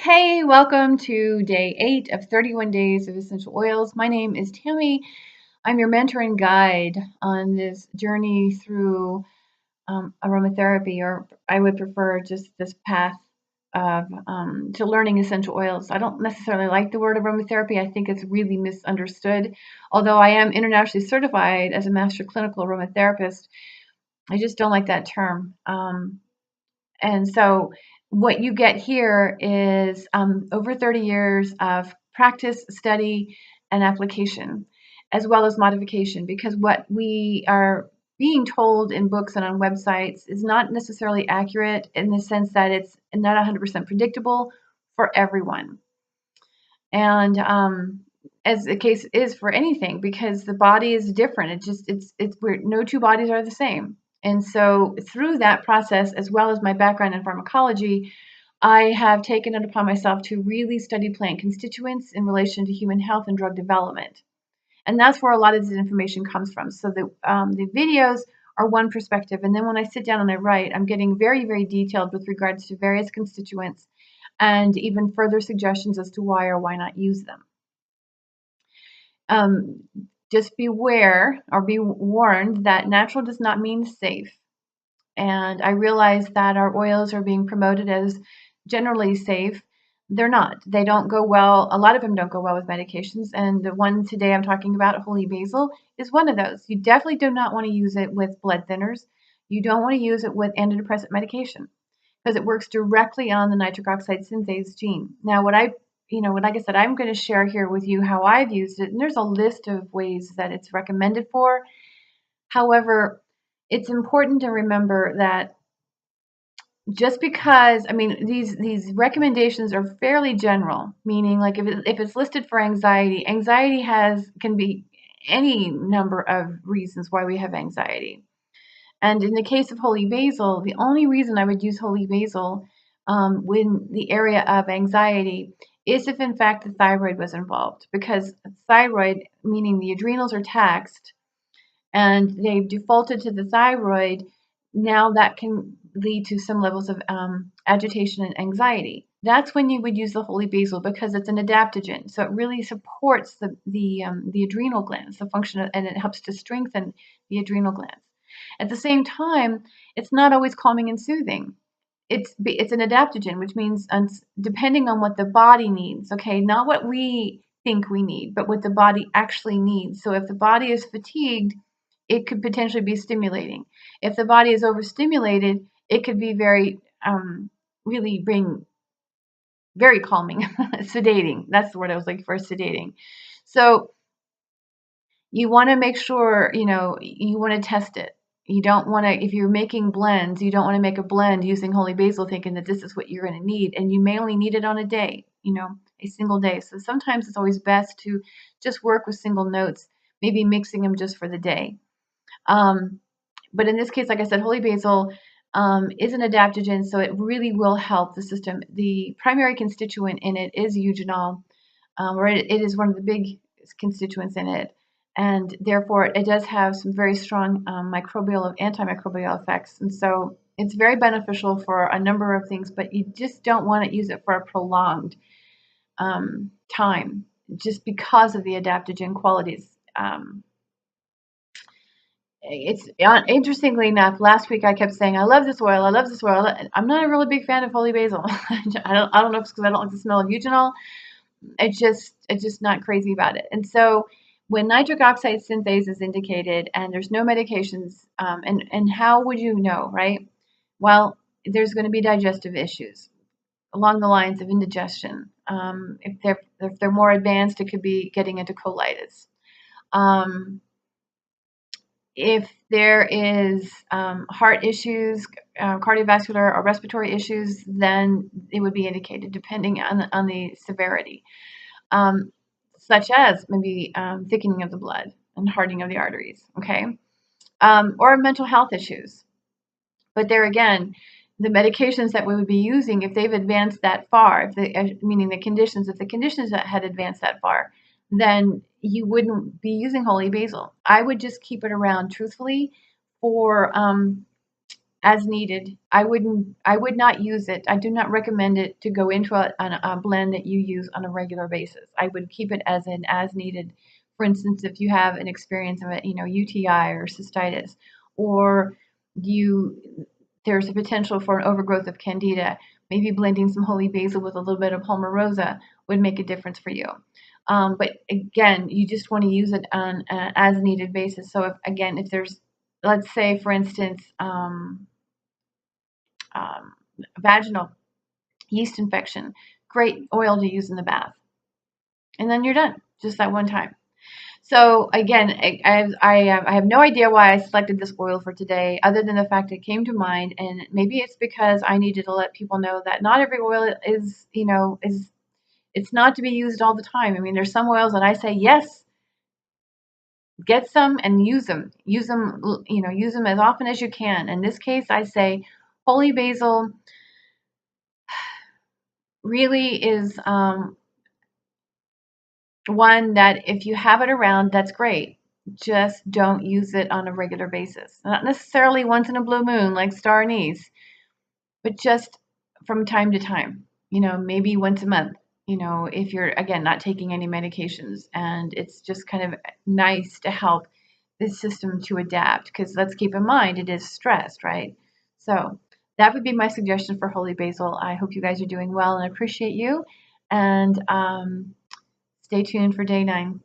Hey, welcome to day 8 of 31 days of essential oils. My name is Tammy. I'm your mentor and guide on this journey through aromatherapy, or I would prefer just this path of to learning essential oils. I don't necessarily like the word aromatherapy. I think it's really misunderstood. Although I am internationally certified as a master clinical aromatherapist, I just don't like that term. And so what you get here is over 30 years of practice, study, and application, as well as modification, because what we are being told in books and on websites is not necessarily accurate in the sense that it's not 100% predictable for everyone. And as the case is for anything, because the body is different. It's weird. No two bodies are the same. And so through that process, as well as my background in pharmacology, I have taken it upon myself to really study plant constituents in relation to human health and drug development. And that's where a lot of this information comes from. So the videos are one perspective. And then when I sit down and I write, I'm getting very, very detailed with regards to various constituents and even further suggestions as to why or why not use them. Um, just beware or be warned that natural does not mean safe. And I realize that our oils are being promoted as generally safe. They're not. They don't go well. A lot of them don't go well with medications. And the one today I'm talking about, holy basil, is one of those. You definitely do not want to use it with blood thinners. You don't want to use it with antidepressant medication because it works directly on the nitric oxide synthase gene. Now, like I said, I'm going to share here with you how I've used it. And there's a list of ways that it's recommended for. However, it's important to remember that just because, I mean, these recommendations are fairly general, meaning like if it's listed for anxiety, anxiety can be any number of reasons why we have anxiety. And in the case of holy basil, the only reason I would use holy basil in the area of anxiety is if in fact the thyroid was involved, because thyroid, meaning the adrenals, are taxed and they've defaulted to the thyroid. Now that can lead to some levels of agitation and anxiety. That's when you would use the holy basil because it's an adaptogen. So it really supports the adrenal glands, the function, and it helps to strengthen the adrenal glands. At the same time, it's not always calming and soothing. It's an adaptogen, which means depending on what the body needs. Okay, not what we think we need, but what the body actually needs. So if the body is fatigued, it could potentially be stimulating. If the body is overstimulated, it could be really bring very calming, sedating. That's the word I was looking for, sedating. So you want to make sure, you want to test it. You don't want to, if you're making blends, you don't want to make a blend using holy basil thinking that this is what you're going to need. And you may only need it on a day, a single day. So sometimes it's always best to just work with single notes, maybe mixing them just for the day. But in this case, like I said, holy basil is an adaptogen, so it really will help the system. The primary constituent in it is eugenol, or it is one of the big constituents in it, and therefore it does have some very strong antimicrobial effects. And so it's very beneficial for a number of things, but you just don't want to use it for a prolonged time just because of the adaptogen qualities. It's interestingly enough, last week I kept saying, I love this oil, I love this oil. I'm not a really big fan of holy basil. I don't know if it's because I don't like the smell of eugenol. It's just not crazy about it. And so when nitric oxide synthase is indicated and there's no medications, and how would you know, right? Well, there's going to be digestive issues along the lines of indigestion. If they're more advanced, it could be getting into colitis. If there is heart issues, cardiovascular or respiratory issues, then it would be indicated depending on the severity, such as maybe thickening of the blood and hardening of the arteries, okay? Or mental health issues. But there again, the medications that we would be using, if they've advanced that far, meaning the conditions, if the conditions that had advanced that far, then you wouldn't be using holy basil. I would just keep it around truthfully for as needed. I would not use it. I do not recommend it to go into a blend that you use on a regular basis. I would keep it as an as needed. For instance, if you have an experience of UTI or cystitis, or you there's a potential for an overgrowth of candida, maybe blending some holy basil with a little bit of palmarosa would make a difference for you. But again, you just want to use it on an as needed basis. So if there's, let's say, for instance, um, vaginal yeast infection, great oil to use in the bath. And then you're done, just that one time. So again, I have no idea why I selected this oil for today, other than the fact it came to mind, and maybe it's because I needed to let people know that not every oil is it's not to be used all the time. I mean, there's some oils that I say yes, get some and use them, use them as often as you can. In this case, I say holy basil really is one that if you have it around, that's great. Just don't use it on a regular basis. Not necessarily once in a blue moon like star anise, but just from time to time. Maybe once a month. If you're again not taking any medications, and it's just kind of nice to help this system to adapt, because let's keep in mind it is stressed, right? So that would be my suggestion for holy basil. I hope you guys are doing well, and I appreciate you. And stay tuned for day 9.